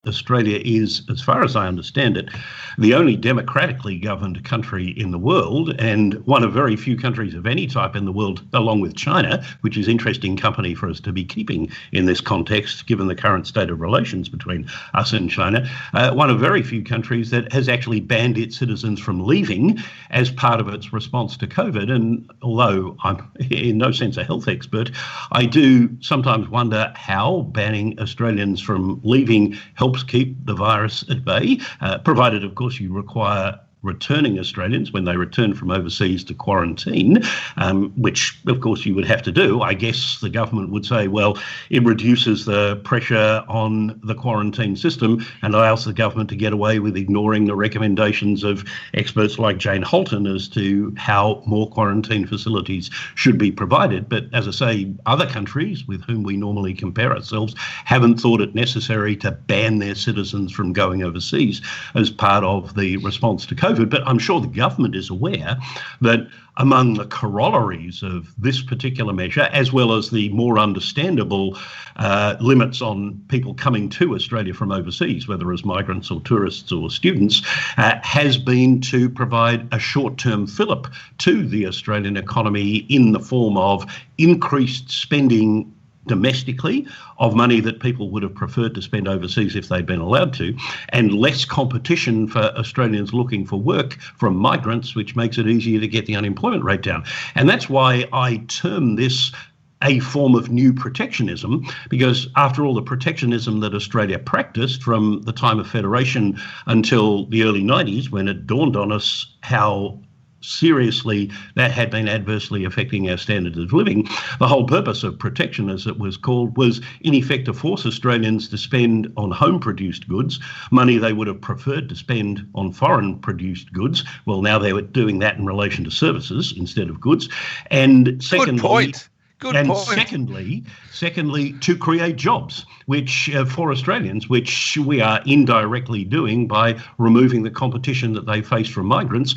Australia is, as far as I understand it, the only democratically governed country in the world, and one of very few countries of any type in the world, along with China, which is interesting company for us to be keeping in this context, given the current state of relations between us and China. One of very few countries that has actually banned its citizens from leaving as part of its response to COVID. And although I'm in no sense a health expert, I do sometimes wonder how banning Australians from leaving helps keep the virus at bay, provided, of course, you require returning Australians when they return from overseas to quarantine, which, of course, you would have to do. I guess the government would say, well, it reduces the pressure on the quarantine system and allows the government to get away with ignoring the recommendations of experts like Jane Holton as to how more quarantine facilities should be provided. But as I say, other countries with whom we normally compare ourselves haven't thought it necessary to ban their citizens from going overseas as part of the response to COVID. But I'm sure the government is aware that among the corollaries of this particular measure, as well as the more understandable limits on people coming to Australia from overseas, whether as migrants or tourists or students, has been to provide a short-term fillip to the Australian economy in the form of increased spending domestically of money that people would have preferred to spend overseas if they'd been allowed to, and less competition for Australians looking for work from migrants, which makes it easier to get the unemployment rate down. And that's why I term this a form of new protectionism, because after all, the protectionism that Australia practiced from the time of Federation until the early 90s, when it dawned on us how seriously that had been adversely affecting our standards of living. The whole purpose of protection, as it was called, was in effect to force Australians to spend on home-produced goods money they would have preferred to spend on foreign-produced goods. Well, now they were doing that in relation to services instead of goods. And secondly, Secondly, to create jobs, which for Australians, which we are indirectly doing by removing the competition that they face from migrants.